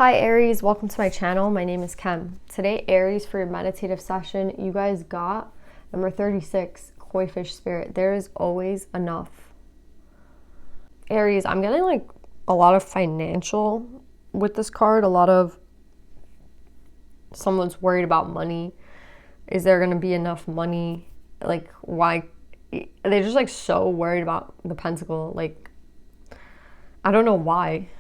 Hi Aries, welcome to my channel. My name is Kem. Today, Aries, for your meditative session, you guys got number 36, Koi Fish Spirit. There is always enough. Aries, I'm getting like a lot of financial with this card. A lot of someone's worried about money. Is there going to be enough money? Like, why? They're just like so worried about the pentacle. Like, I don't know why.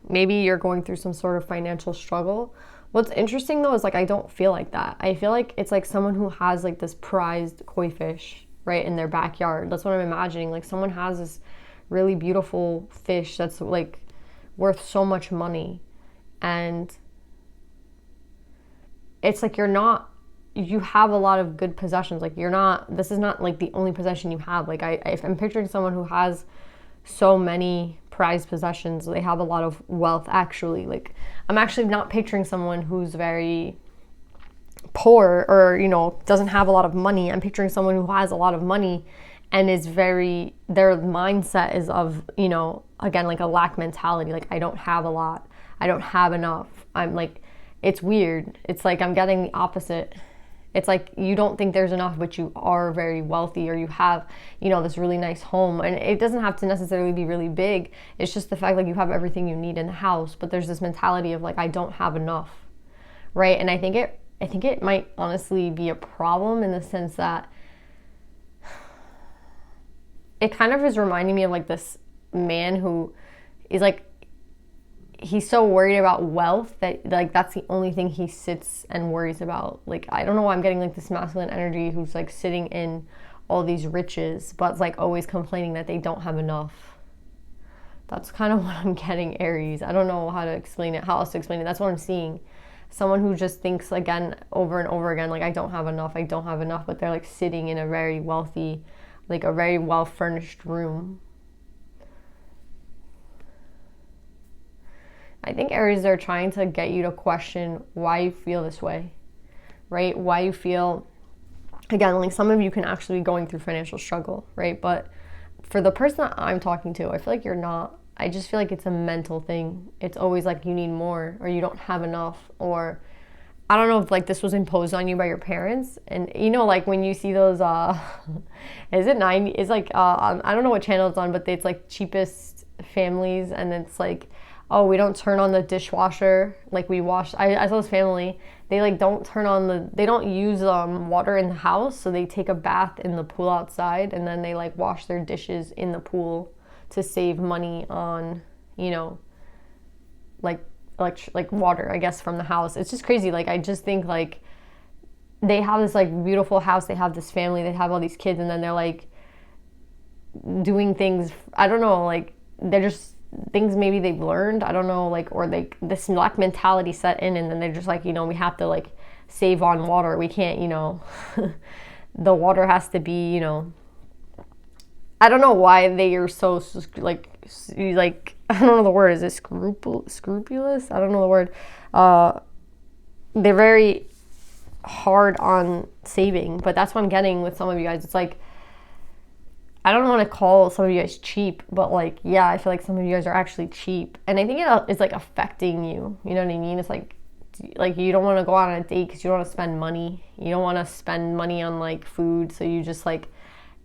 Maybe you're going through some sort of financial struggle. What's interesting though is like I don't feel like that. I feel like it's like someone who has like this prized koi fish right in their backyard. That's what I'm imagining. Like someone has this really beautiful fish that's like worth so much money, and it's like you have a lot of good possessions. Like this is not like the only possession you have. Like I'm picturing someone who has so many prized possessions. They have a lot of wealth actually. Like I'm actually not picturing someone who's very poor or, doesn't have a lot of money. I'm picturing someone who has a lot of money and is their mindset is of, again, like a lack mentality. Like I don't have a lot. I don't have enough. I'm like, it's weird. It's like I'm getting the opposite. It's like you don't think there's enough, but you are very wealthy, or you have, this really nice home. And it doesn't have to necessarily be really big. It's just the fact like you have everything you need in the house, but there's this mentality of like, I don't have enough, right? And I think it might honestly be a problem in the sense that it kind of is reminding me of like this man who is like, he's so worried about wealth that like that's the only thing he sits and worries about. Like I don't know why I'm getting like this masculine energy who's like sitting in all these riches but like always complaining that they don't have enough. That's kind of what I'm getting, Aries. I don't know how else to explain it. That's what I'm seeing. Someone who just thinks again over and over again like I don't have enough, but they're like sitting in a very wealthy, like a very well furnished room. I think Aries, they're trying to get you to question why you feel this way, right? Why you feel, again, like some of you can actually be going through financial struggle, right? But for the person that I'm talking to, I feel like you're not. I just feel like it's a mental thing. It's always like you need more, or you don't have enough, or I don't know if like this was imposed on you by your parents. And like when you see those, is it 90? It's like, I don't know what channel it's on, but it's like cheapest families, and it's like, oh, we don't turn on the dishwasher, like we wash. I saw this family, they like they don't use water in the house, so they take a bath in the pool outside, and then they like wash their dishes in the pool to save money on, like water, I guess, from the house. It's just crazy. Like I just think like they have this like beautiful house, they have this family, they have all these kids, and then they're like doing things, I don't know, like they're just things maybe they've learned, I don't know, like, or like this lack mentality set in, and then they're just like, we have to like save on water. We can't, the water has to be, I don't know why they are so like I don't know the word. Is it scrupulous? I don't know the word. They're very hard on saving, but that's what I'm getting with some of you guys. It's like, I don't want to call some of you guys cheap, but like, yeah, I feel like some of you guys are actually cheap. And I think it's like affecting you. You know what I mean? It's like you don't want to go out on a date because you don't want to spend money. You don't want to spend money on like food. So you just like,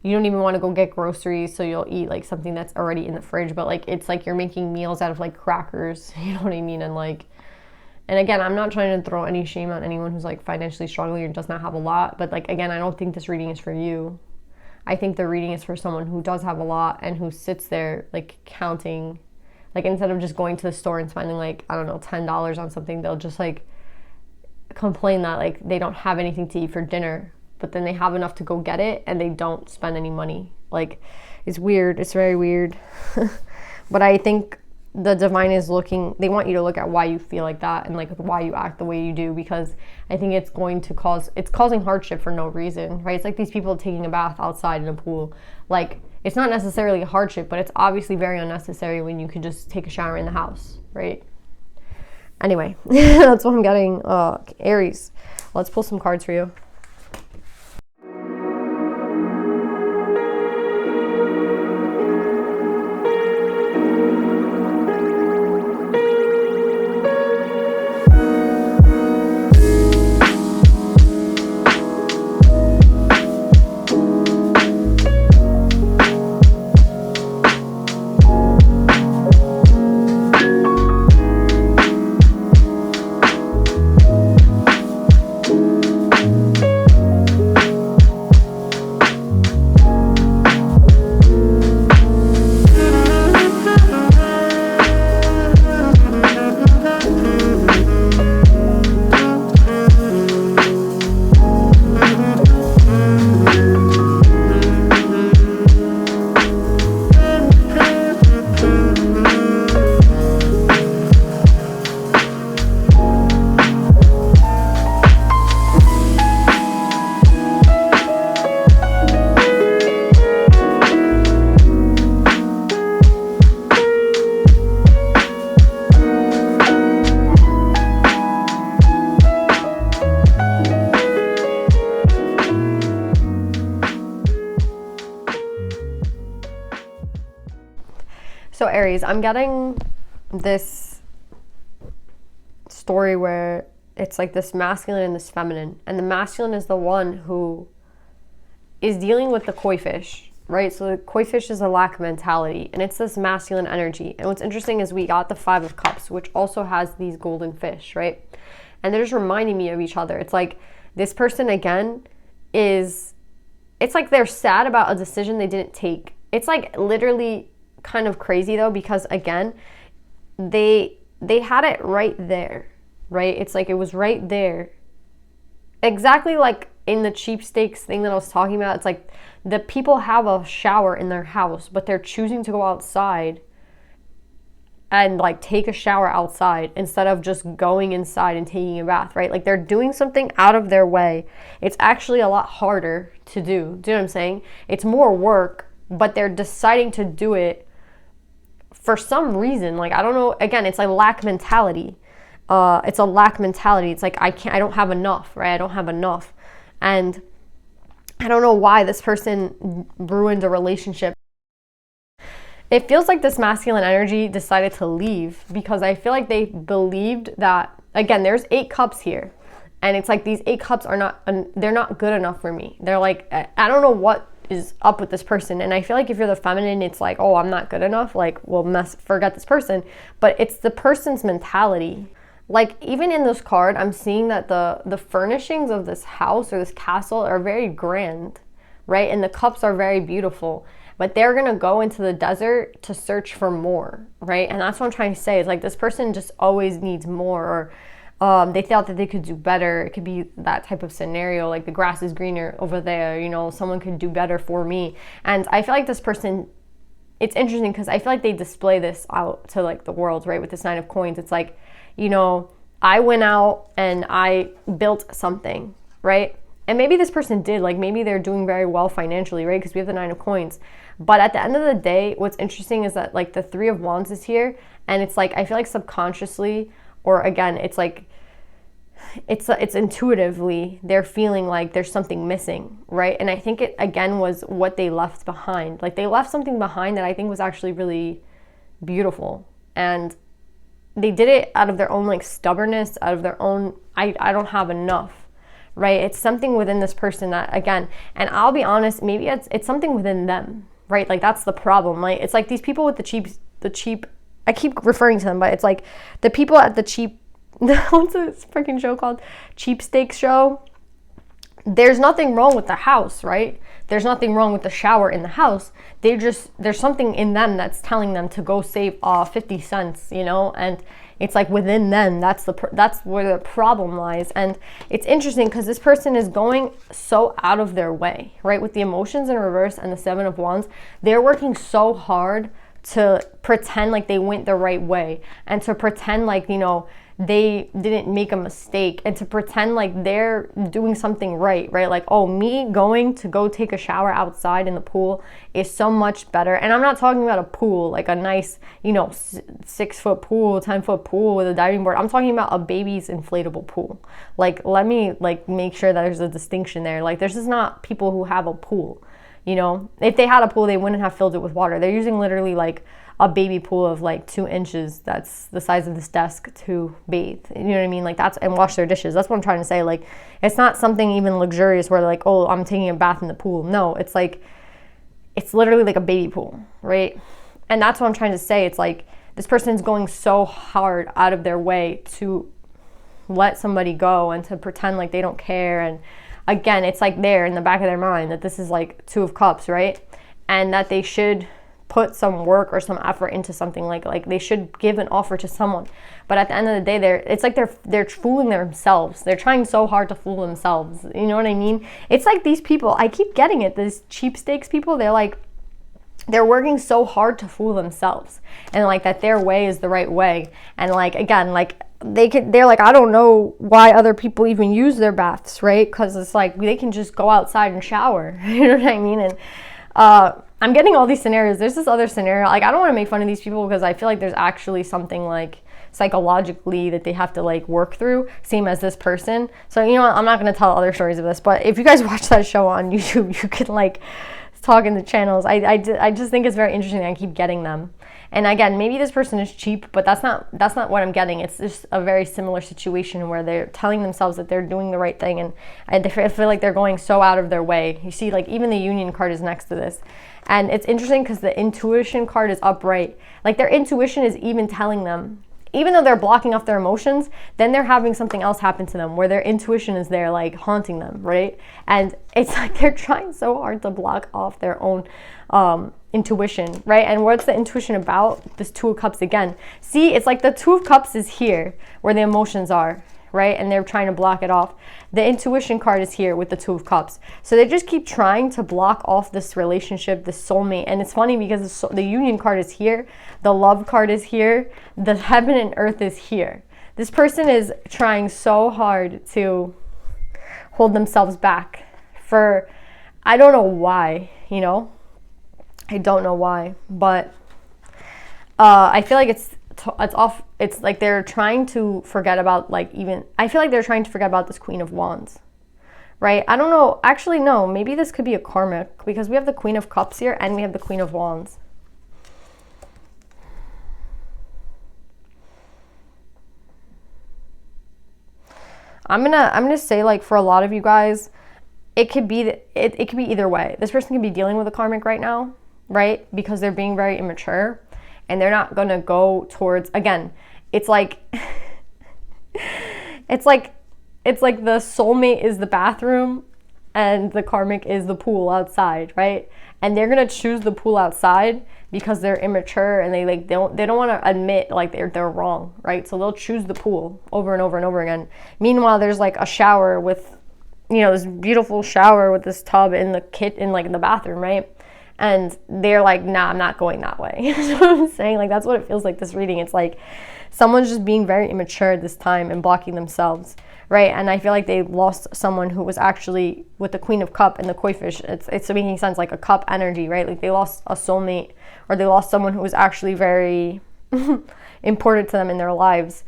you don't even want to go get groceries. So you'll eat like something that's already in the fridge. But like, it's like you're making meals out of like crackers. You know what I mean? And again, I'm not trying to throw any shame on anyone who's like financially struggling or does not have a lot. But like, again, I don't think this reading is for you. I think the reading is for someone who does have a lot and who sits there like counting, like instead of just going to the store and spending like, I don't know, $10 on something, they'll just like complain that like they don't have anything to eat for dinner, but then they have enough to go get it and they don't spend any money. Like it's weird. It's very weird. But I think the divine is they want you to look at why you feel like that and like why you act the way you do, because I think it's causing hardship for no reason, right? It's like these people taking a bath outside in a pool. Like it's not necessarily a hardship, but it's obviously very unnecessary when you could just take a shower in the house, right? Anyway, that's what I'm getting. Aries, let's pull some cards for you. So Aries, I'm getting this story where it's like this masculine and this feminine, and the masculine is the one who is dealing with the koi fish, right? So the koi fish is a lack mentality, and it's this masculine energy. And what's interesting is we got the 5 of Cups, which also has these golden fish, right? And they're just reminding me of each other. It's like this person again it's like they're sad about a decision they didn't take. It's like literally kind of crazy though, because again, they had it right there, right? It's like it was right there. Exactly like in the Cheapskates thing that I was talking about. It's like the people have a shower in their house, but they're choosing to go outside and like take a shower outside instead of just going inside and taking a bath, right? Like they're doing something out of their way. It's actually a lot harder to do. Do you know what I'm saying? It's more work, but they're deciding to do it for some reason. Like, I don't know. Again, it's like lack mentality. It's a lack mentality. It's like, I don't have enough, right? I don't have enough. And I don't know why this person ruined a relationship. It feels like this masculine energy decided to leave because I feel like they believed that, again, there's 8 cups here. And it's like these 8 cups they're not good enough for me. They're like, I don't know what is up with this person. And I feel like if you're the feminine, it's like, oh, I'm not good enough. Like, well, forget this person. But it's the person's mentality. Like, even in this card, I'm seeing that the furnishings of this house or this castle are very grand, right? And the cups are very beautiful. But they're going to go into the desert to search for more, right? And that's what I'm trying to say. Is like this person just always needs more, or they thought that they could do better. It could be that type of scenario, like the grass is greener over there, you know, someone could do better for me. And I feel like this person, it's interesting because I feel like they display this out to like the world, right? With this 9 of coins, it's like, you know, I went out and I built something, right? And maybe this person did, like maybe they're doing very well financially, right? Because we have the 9 of coins. But at the end of the day, what's interesting is that like the 3 of wands is here, and it's like, I feel like subconsciously, or again, it's like, it's intuitively, they're feeling like there's something missing, right? And I think it, again, was what they left behind. Like they left something behind that I think was actually really beautiful. And they did it out of their own like stubbornness, out of their own, I don't have enough. Right? It's something within this person that, again, and I'll be honest, maybe it's something within them, right? Like that's the problem. Like it's like these people with the cheap, I keep referring to them, but it's like the people at the cheap, what's this freaking show called? Cheapskates show. There's nothing wrong with the house, right? There's nothing wrong with the shower in the house. There's something in them that's telling them to go save 50 cents, you know? And it's like within them, that's where the problem lies. And it's interesting because this person is going so out of their way, right? With the emotions in reverse and the 7 of wands, they're working so hard to pretend like they went the right way and to pretend like, you know, they didn't make a mistake, and to pretend like they're doing something right? Like, oh, me going to go take a shower outside in the pool is so much better. And I'm not talking about a pool, like a nice, you know, 6-foot pool, 10-foot pool with a diving board. I'm talking about a baby's inflatable pool. Like, let me like make sure that there's a distinction there. Like, there's just not people who have a pool, you know. If they had a pool, they wouldn't have filled it with water. They're using literally like a baby pool of like 2 inches that's the size of this desk to bathe, you know what I mean? Like that's, and wash their dishes. That's what I'm trying to say. Like it's not something even luxurious where they're like, oh, I'm taking a bath in the pool. No, it's like, it's literally like a baby pool, right? And that's what I'm trying to say. It's like this person's going so hard out of their way to let somebody go and to pretend like they don't care. And again, it's like there in the back of their mind that this is like 2 of cups, right? And that they should put some work or some effort into something, like they should give an offer to someone. But at the end of the day, it's like they're fooling themselves. They're trying so hard to fool themselves. You know what I mean? It's like these people, I keep getting it, these Cheapskates people, they're working so hard to fool themselves, and like that their way is the right way. And like, again, like they're like, I don't know why other people even use their baths, right? Because it's like they can just go outside and shower. You know what I mean? And I'm getting all these scenarios. There's this other scenario. Like, I don't want to make fun of these people because I feel like there's actually something like psychologically that they have to like work through, same as this person. So, you know what? I'm not going to tell other stories of this, but if you guys watch that show on YouTube, you can like talking the channels. I just think it's very interesting that I keep getting them. And again, maybe this person is cheap, but that's not what I'm getting. It's just a very similar situation where they're telling themselves that they're doing the right thing, and I feel like they're going so out of their way. You see, like, even the Union card is next to this. And it's interesting because the intuition card is upright. Like, their intuition is even telling them, even though they're blocking off their emotions, then they're having something else happen to them where their intuition is there, like, haunting them, right? And it's like they're trying so hard to block off their own intuition, right? And what's the intuition about? This Two of Cups again. See, it's like the Two of Cups is here where the emotions are, right? And they're trying to block it off. The intuition card is here with the Two of Cups. So they just keep trying to block off this relationship, this soulmate. And it's funny because the Union card is here. The Love card is here. The Heaven and Earth is here. This person is trying so hard to hold themselves back for, I don't know why, you know? I don't know why, but I feel like it's off. It's like they're trying to forget about, like, even, I feel like they're trying to forget about this Queen of Wands, right? I don't know. Actually, no, maybe this could be a karmic because we have the Queen of Cups here and we have the Queen of Wands. I'm gonna say, like, for a lot of you guys, it could be it could be either way. This person could be dealing with a karmic right now, right? Because they're being very immature and they're not going to go towards, again, it's like it's like the soulmate is the bathroom and the karmic is the pool outside, right? And they're going to choose the pool outside because they're immature and they don't want to admit, like, they're wrong, right? So they'll choose the pool over and over and over again. Meanwhile, there's, like, a shower with, you know, this beautiful shower with this tub in the in the bathroom, right? And they're like, nah, I'm not going that way. You know what I'm saying? Like, that's what it feels like, this reading. It's like someone's just being very immature this time and blocking themselves, right? And I feel like they lost someone who was actually with the Queen of Cup and the Koi fish. It's making sense, like a cup energy, right? Like they lost a soulmate, or they lost someone who was actually very important to them in their lives.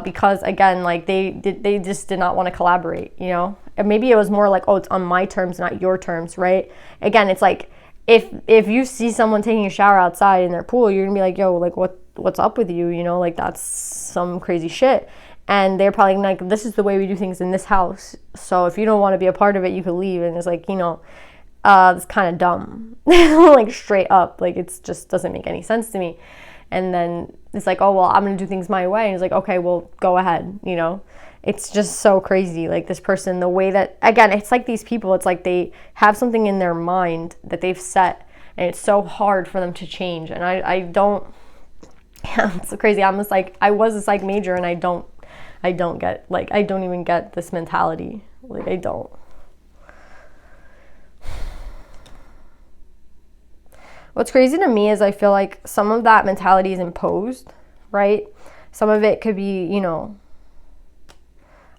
Because again, like they just did not want to collaborate, you know? And maybe it was more like, oh, it's on my terms, not your terms, right? Again, it's like, if you see someone taking a shower outside in their pool, you're gonna be like, yo, like what's up with you? You know, like that's some crazy shit. And they're probably like, this is the way we do things in this house. So if you don't want to be a part of it, you could leave. And it's like, you know, it's kind of dumb, like straight up, like it's just doesn't make any sense to me. And then it's like, oh, well, I'm gonna do things my way. And it's like, okay, well, go ahead, you know. It's just so crazy, like this person, the way that, again, it's like these people, it's like they have something in their mind that they've set, and it's so hard for them to change. And I don't, yeah, it's so crazy. I'm just like, I was a psych major, and I don't get, like, I don't even get this mentality. Like, I don't. What's crazy to me is I feel like some of that mentality is imposed, right? Some of it could be, you know,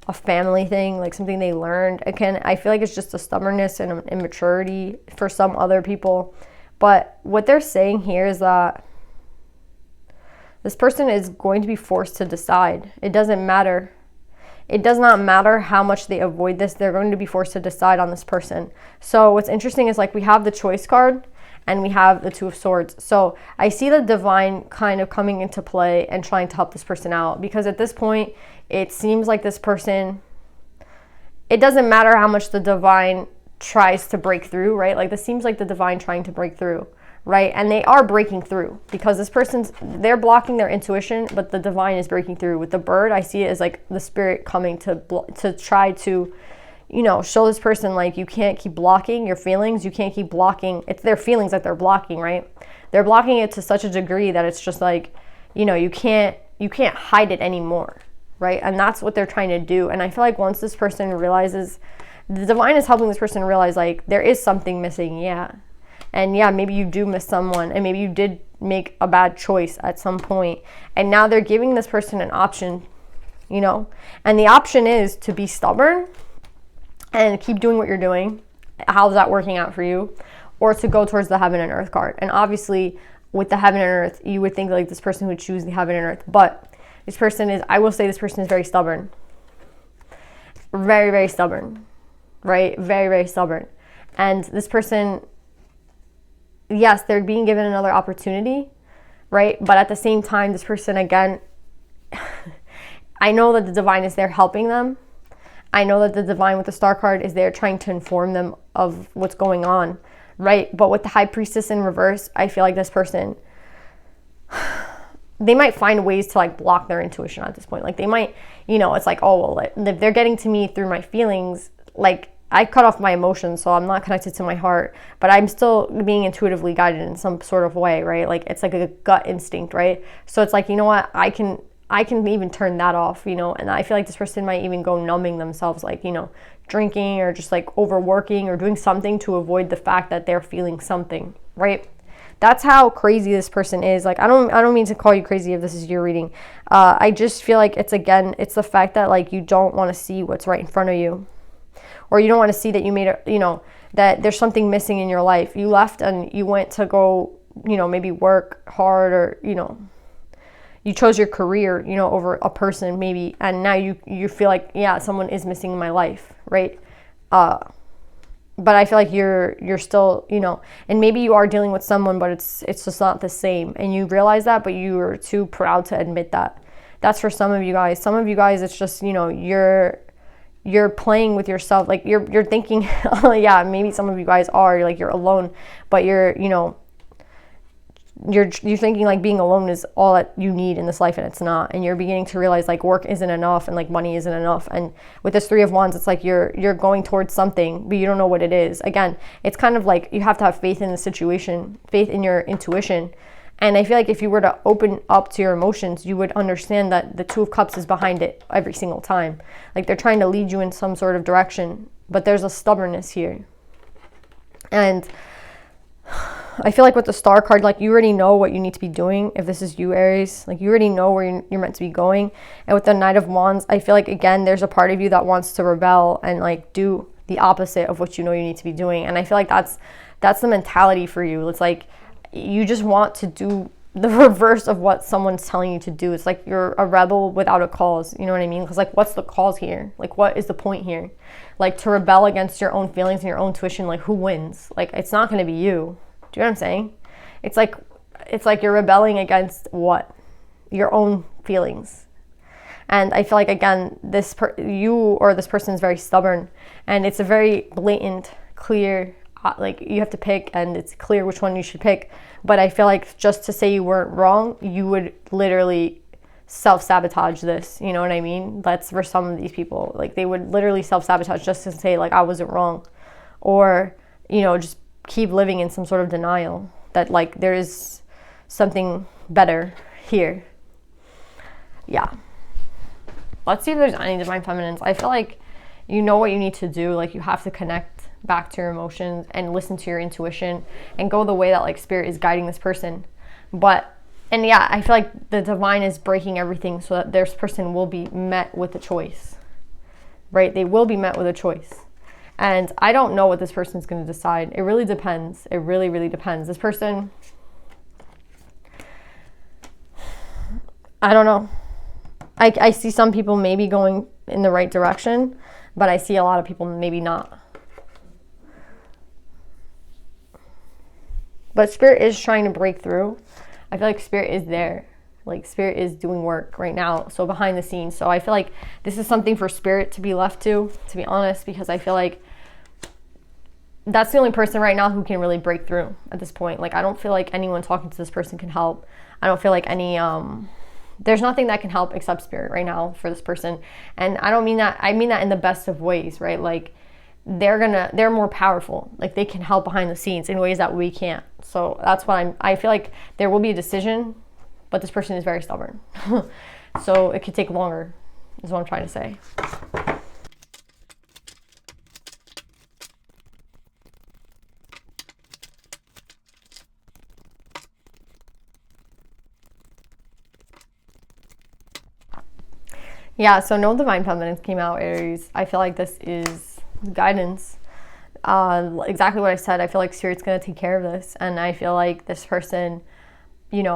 a family thing, like something they learned. Again, I feel like it's just a stubbornness and immaturity for some other people. But what they're saying here is that this person is going to be forced to decide. It doesn't matter. It does not matter how much they avoid this. They're going to be forced to decide on this person. So what's interesting is, like, we have the Choice card and we have the Two of Swords. So I see the divine kind of coming into play and trying to help this person out, because at this point, it seems like this person, it doesn't matter how much the divine tries to break through, right? Like, this seems like the divine trying to break through, right? And they are breaking through, because this person's, they're blocking their intuition, but the divine is breaking through. With the bird, I see it as like the spirit coming to try to, you know, show this person, like, you can't keep blocking your feelings. You can't keep blocking. It's their feelings that they're blocking, right? They're blocking it to such a degree that it's just like, you know, you can't hide it anymore, right? And that's what they're trying to do. And I feel like once this person realizes, the divine is helping this person realize, like, there is something missing, yeah. And yeah, maybe you do miss someone, and maybe you did make a bad choice at some point. And now they're giving this person an option, you know? And the option is to be stubborn and keep doing what you're doing. How's that working out for you? Or to go towards the Heaven and Earth card. And obviously, with the Heaven and Earth, you would think, like, this person would choose the Heaven and Earth. But this person is, I will say, this person is very stubborn. Very, very stubborn, right? Very, very stubborn. And this person yes, they're being given another opportunity, right? But at the same time, this person, again, I know that the divine is there helping them. I know that the divine with the star card is there trying to inform them of what's going on, right? But with the high priestess in reverse, I feel like this person, they might find ways to like block their intuition at this point. Like they might, it's like, oh, well, if they're getting to me through my feelings, like I cut off my emotions, so I'm not connected to my heart, but I'm still being intuitively guided in some sort of way, right? Like it's like a gut instinct, right? So it's like, you know what, I can even turn that off, and I feel like this person might even go numbing themselves, like, drinking or just like overworking or doing something to avoid the fact that they're feeling something, right? That's how crazy this person is. Like, I don't mean to call you crazy if this is your reading. I just feel like it's the fact that like you don't want to see what's right in front of you, or you don't want to see that you made that there's something missing in your life. You left and you went to go, maybe work hard, or, you chose your career, over a person maybe, and now you feel like, yeah, someone is missing in my life, right? But I feel like you're still, and maybe you are dealing with someone, but it's just not the same, and you realize that, but you are too proud to admit that. That's for some of you guys. Some of you guys, it's just, you're playing with yourself, like you're thinking, yeah, maybe some of you guys are like you're alone, but you're thinking like being alone is all that you need in this life, and it's not. And you're beginning to realize like work isn't enough and like money isn't enough. And with this Three of Wands, it's like you're going towards something, but you don't know what it is. Again, it's kind of like you have to have faith in the situation, faith in your intuition. And I feel like if you were to open up to your emotions, you would understand that the Two of Cups is behind it every single time. Like they're trying to lead you in some sort of direction, but there's a stubbornness here. And I feel like with the Star card, like you already know what you need to be doing. If this is you, Aries, like you already know where you're meant to be going. And with the Knight of Wands, I feel like, again, there's a part of you that wants to rebel and like do the opposite of what you know you need to be doing. And I feel like that's the mentality for you. It's like you just want to do the reverse of what someone's telling you to do. It's like you're a rebel without a cause. You know what I mean? Because like, what's the cause here? Like, what is the point here? Like, to rebel against your own feelings and your own tuition, like who wins? Like, it's not going to be you. Do you know what I'm saying? It's like you're rebelling against what? Your own feelings. And I feel like, again, you or this person is very stubborn, and it's a very blatant, clear, like you have to pick, and it's clear which one you should pick. But I feel like just to say you weren't wrong, you would literally self-sabotage this. You know what I mean? That's for some of these people. Like they would literally self-sabotage just to say like I wasn't wrong, or just keep living in some sort of denial that like there is something better here. Yeah. Let's see if there's any divine feminines. I feel like you know what you need to do. Like you have to connect back to your emotions and listen to your intuition and go the way that like spirit is guiding this person. And yeah, I feel like the divine is breaking everything so that this person will be met with a choice, right? They will be met with a choice. And I don't know what this person's going to decide. It really depends. It really, really depends. This person, I don't know. I see some people maybe going in the right direction, but I see a lot of people maybe not. But spirit is trying to break through. I feel like spirit is there. Like spirit is doing work right now. So behind the scenes. So I feel like this is something for spirit to be left to be honest, because I feel like that's the only person right now who can really break through at this point. Like I don't feel like anyone talking to this person can help. I don't feel like there's nothing that can help except spirit right now for this person. And I don't mean that, I mean that in the best of ways, right? Like they're more powerful. Like they can help behind the scenes in ways that we can't. So that's what I feel like there will be a decision, but this person is very stubborn. So it could take longer, is what I'm trying to say. Yeah, so no divine feminines came out, Aries. I feel like this is guidance. Exactly what I said. I feel like spirit's going to take care of this. And I feel like this person, they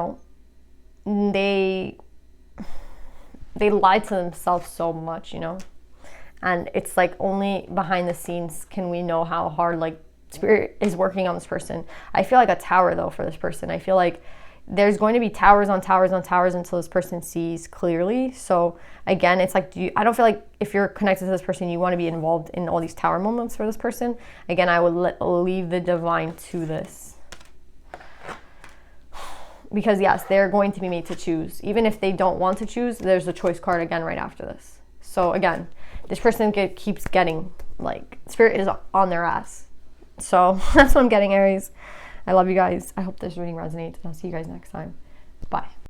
lied to themselves so much, and it's like only behind the scenes can we know how hard like Spirit is working on this person. I feel like a tower though for this person. I feel like there's going to be towers on towers on towers until this person sees clearly. So again, it's like, I don't feel like if you're connected to this person, you want to be involved in all these tower moments for this person. Again, I would leave the divine to this. Because yes, they're going to be made to choose. Even if they don't want to choose, there's a choice card again right after this. So again, this person keeps getting, like, Spirit is on their ass. So that's what I'm getting, Aries. I love you guys. I hope this reading resonates, and I'll see you guys next time. Bye.